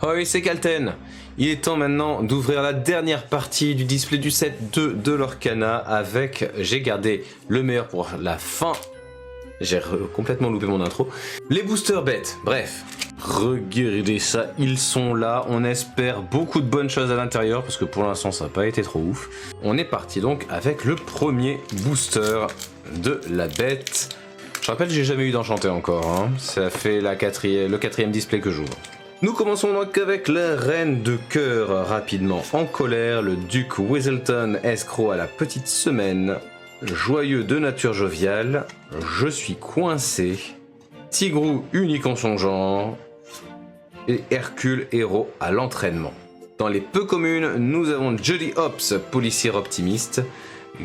Hoi, c'est Kalten. Il est temps maintenant d'ouvrir la dernière partie du display du set 2 de l'Orcana avec, j'ai gardé le meilleur pour la fin, j'ai complètement loupé mon intro, les boosters bêtes. Bref, regardez ça, ils sont là, on espère beaucoup de bonnes choses à l'intérieur parce que pour l'instant ça n'a pas été trop ouf. On est parti donc avec le premier booster de la bête. Je rappelle, j'ai jamais eu d'enchanté encore, hein. Ça fait le quatrième display que j'ouvre. Nous commençons donc avec la reine de cœur rapidement en colère, le duc Weselton, escroc à la petite semaine, joyeux de nature joviale, je suis coincé, Tigrou unique en son genre, et Hercule héros à l'entraînement. Dans les peu communes, nous avons Jolly Ops, policier optimiste,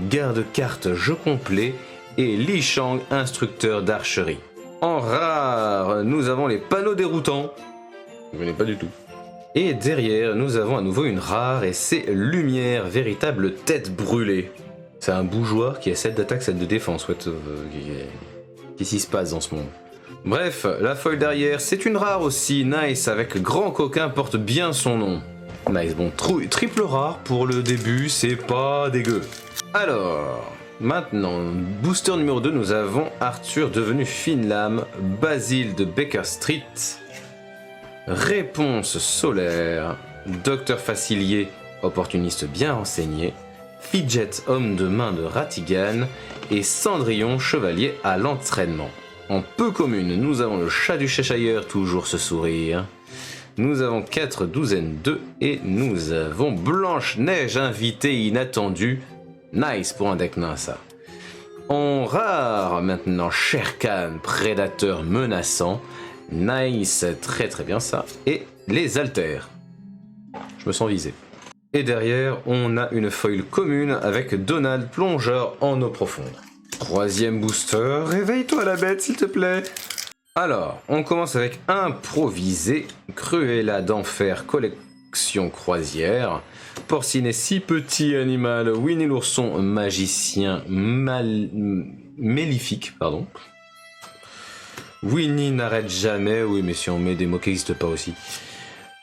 garde-carte jeu complet, et Li Shang, instructeur d'archerie. En rare, nous avons les panneaux déroutants. Je ne connais pas du tout. Et derrière, nous avons à nouveau une rare et c'est Lumière, véritable tête brûlée. C'est un bougeoir qui a 7 d'attaque, 7 de défense. Qu'est-ce qui se passe dans ce monde? Bref, la foil derrière, c'est une rare aussi. Nice, avec grand coquin, porte bien son nom. Nice, bon, triple rare pour le début, c'est pas dégueu. Alors, maintenant, booster numéro 2, nous avons Arthur devenu fine lame, Basile de Baker Street, Réponse solaire, Docteur Facilier, opportuniste bien renseigné, Fidget, homme de main de Ratigan, et Cendrillon, chevalier à l'entraînement. En peu commune, nous avons le chat du Cheshire, toujours ce sourire. Nous avons 4 douzaines 2 et nous avons Blanche-Neige, invitée inattendue. Nice pour un deck nain ça. En rare, maintenant Shere-Khan, prédateur menaçant. Nice, très très bien ça. Et les haltères. Je me sens visé. Et derrière, on a une foil commune avec Donald, plongeur en eau profonde. Troisième booster, réveille-toi la bête s'il te plaît. Alors, on commence avec improvisé, Cruella d'enfer, collection croisière, Porcinet si petit animal, Winnie l'ourson, magicien mélifique, pardon. Winnie n'arrête jamais, oui mais si on met des mots qui n'existent pas aussi.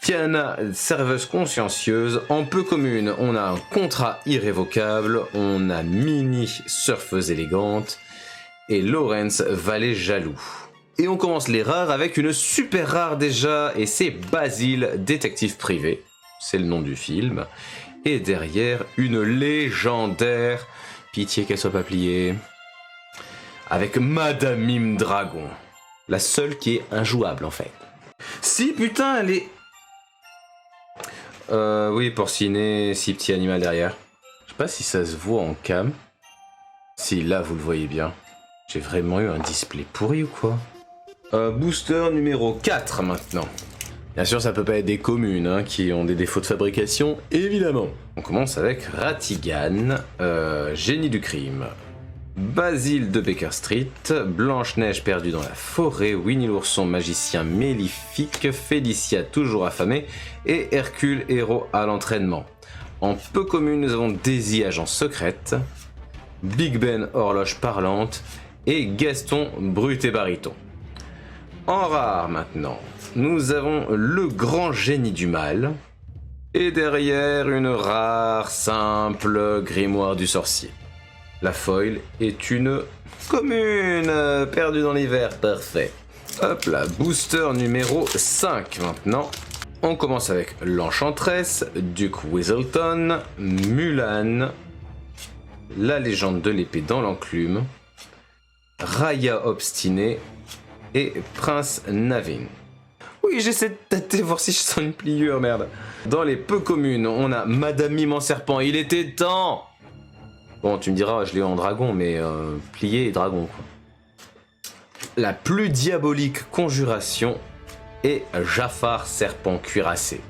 Tiana, serveuse consciencieuse, en peu commune, on a un contrat irrévocable, on a Mini, surfeuse élégante, et Lawrence, valet jaloux. Et on commence les rares avec une super rare déjà, et c'est Basile, détective privé, c'est le nom du film, et derrière, une légendaire, pitié qu'elle soit pas pliée, avec Madame Mime Dragon. La seule qui est injouable en fait. Si putain elle est... oui Porcinet, si petit animal derrière. Je sais pas si ça se voit en cam. Si là vous le voyez bien. J'ai vraiment eu un display pourri ou quoi? Booster numéro 4 maintenant. Bien sûr ça peut pas être des communes hein, qui ont des défauts de fabrication, évidemment. On commence avec Ratigan, génie du crime. Basile de Baker Street, Blanche-Neige perdue dans la forêt, Winnie l'ourson magicien mélifique, Félicia toujours affamée et Hercule héros à l'entraînement. En peu commune, nous avons Daisy agent secrète, Big Ben horloge parlante et Gaston brut et baryton. En rare maintenant, nous avons le grand génie du mal et derrière une rare simple grimoire du sorcier. La foil est une commune, perdue dans l'hiver, parfait. Hop là, booster numéro 5 maintenant. On commence avec l'Enchantresse, Duc Weselton, Mulan, la légende de l'épée dans l'enclume, Raya obstinée et Prince Navin. Oui, j'essaie de tâter, voir si je sens une pliure, merde. Dans les peu communes, on a Madame Mime en serpent, il était temps. Bon, tu me diras, je l'ai en dragon, mais plié et dragon, quoi. La plus diabolique conjuration est Jafar, serpent cuirassé.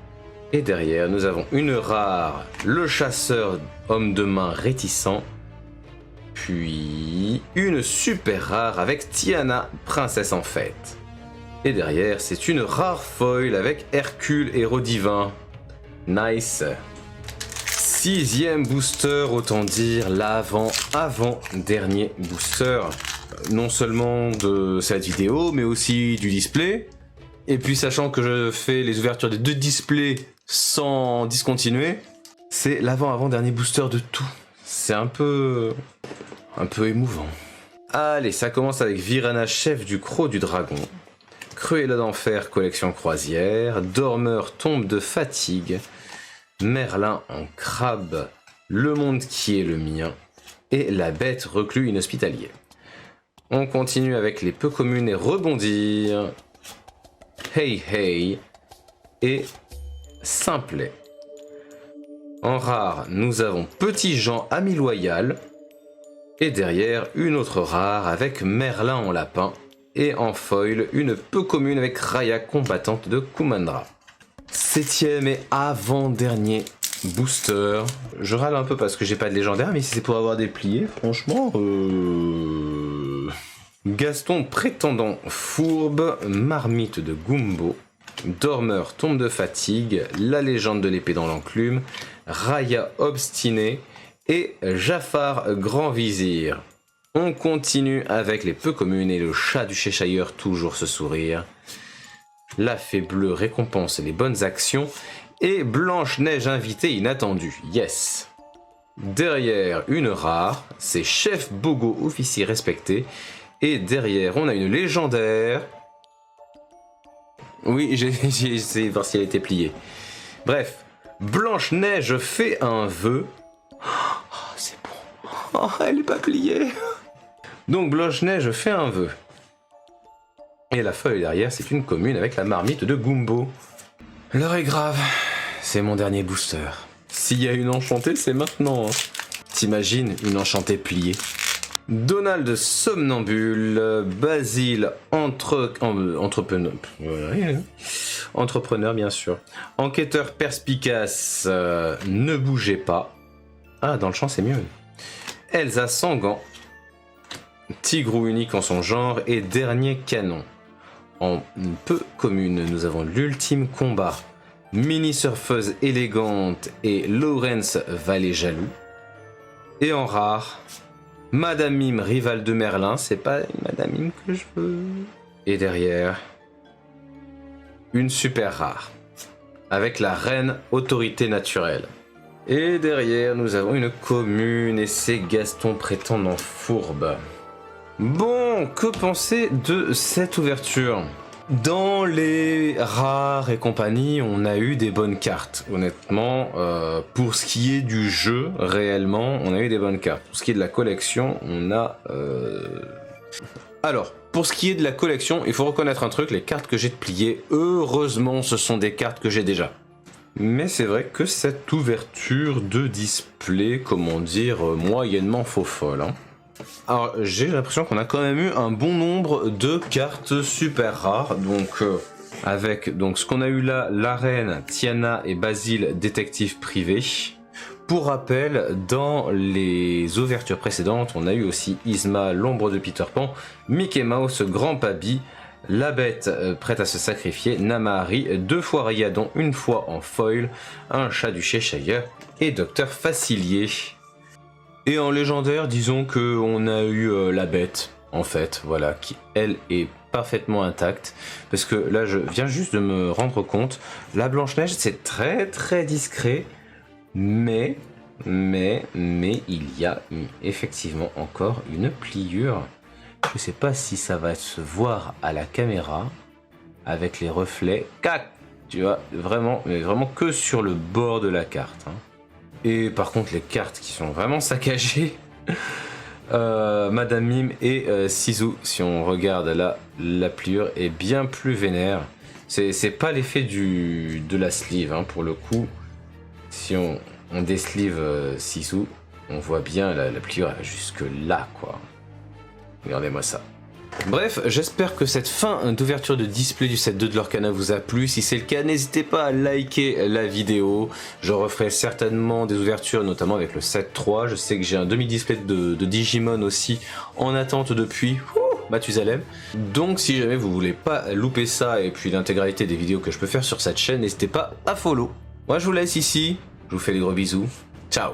Et derrière, nous avons une rare, le chasseur, homme de main réticent. Puis, une super rare avec Tiana, princesse en fête. Et derrière, c'est une rare foil avec Hercule, héros divin. Nice. 6e booster, autant dire l'avant-dernier booster, non seulement de cette vidéo, mais aussi du display. Et puis sachant que je fais les ouvertures des 2 displays sans discontinuer, c'est l'avant-avant-dernier booster de tout. C'est un peu émouvant. Allez, ça commence avec Virana, chef du Croc du Dragon. Cruella d'Enfer, collection croisière. Dormeur, tombe de fatigue. Merlin en crabe, le monde qui est le mien. Et la bête, reclus inhospitalier. On continue avec les peu communes et rebondir. Hey hey et simplet. En rare, nous avons Petit Jean, ami loyal. Et derrière, une autre rare avec Merlin en lapin. Et en foil, une peu commune avec Raya, combattante de Kumandra. 7ème et avant-dernier booster. Je râle un peu parce que j'ai pas de légendaire, mais si c'est pour avoir des pliés, franchement... Gaston, prétendant fourbe, marmite de Gumbo. Dormeur, tombe de fatigue. La légende de l'épée dans l'enclume. Raya, obstiné. Et Jafar, grand vizir. On continue avec les peu communes et le chat du Cheshire, toujours ce sourire. La fée bleue récompense les bonnes actions. Et Blanche-Neige invitée inattendue, yes. Derrière, une rare, c'est Chef Bogo, officier respecté. Et derrière, on a une légendaire. Oui, j'ai essayé de voir si elle était pliée. Bref, Blanche-Neige fait un vœu. Oh, c'est bon. Oh, elle n'est pas pliée. Donc Blanche-Neige fait un vœu. Et la feuille derrière, c'est une commune avec la marmite de Gumbo. L'heure est grave. C'est mon dernier booster. S'il y a une enchantée, c'est maintenant. T'imagines une enchantée pliée. Donald somnambule, Basile entrepreneur, entrepreneur bien sûr, enquêteur perspicace, ne bougez pas. Ah, dans le champ c'est mieux. Elsa sans gants, Tigrou unique en son genre et dernier canon. En peu commune, nous avons l'ultime combat, mini surfeuse élégante et Lawrence valet jaloux. Et en rare, Madame Mime, rivale de Merlin, c'est pas une Madame Mime que je veux. Et derrière, une super rare, avec la reine autorité naturelle. Et derrière, nous avons une commune et c'est Gaston prétendant fourbe. Bon, que penser de cette ouverture ? Dans les rares et compagnie, on a eu des bonnes cartes. Honnêtement, pour ce qui est du jeu, réellement, on a eu des bonnes cartes. Pour ce qui est de la collection, on a... Alors, pour ce qui est de la collection, il faut reconnaître un truc, les cartes que j'ai pliées, heureusement, ce sont des cartes que j'ai déjà. Mais c'est vrai que cette ouverture de display, comment dire, moyennement faux folle, hein. Alors j'ai l'impression qu'on a quand même eu un bon nombre de cartes super rares, donc avec donc ce qu'on a eu là, la reine, Tiana et Basile, détective privé. Pour rappel, dans les ouvertures précédentes, on a eu aussi Yzma, l'ombre de Peter Pan, Mickey Mouse, Grand Pabi, la bête prête à se sacrifier, Namahari, 2 fois Rayadon, 1 fois en foil, un chat du Cheshire et Docteur Facilier. Et en légendaire, disons que on a eu la bête, en fait, voilà, qui elle est parfaitement intacte. Parce que là, je viens juste de me rendre compte, la Blanche-Neige, c'est très très discret, mais il y a effectivement encore une pliure. Je sais pas si ça va se voir à la caméra, avec les reflets, cac, tu vois, vraiment, mais vraiment que sur le bord de la carte, hein. Et par contre, les cartes qui sont vraiment saccagées, Madame Mime et Sisu, si on regarde là, la pliure est bien plus vénère. C'est pas l'effet de la sleeve, hein, pour le coup. Si on désleeve Sisu, on voit bien la pliure jusque là, quoi. Regardez-moi ça. Bref, j'espère que cette fin d'ouverture de display du set 2 de Lorcana vous a plu. Si c'est le cas, n'hésitez pas à liker la vidéo. Je referai certainement des ouvertures, notamment avec le set 3. Je sais que j'ai un demi-display de Digimon aussi en attente depuis Mathusalem. Donc si jamais vous voulez pas louper ça et puis l'intégralité des vidéos que je peux faire sur cette chaîne, n'hésitez pas à follow. Moi je vous laisse ici, je vous fais des gros bisous. Ciao.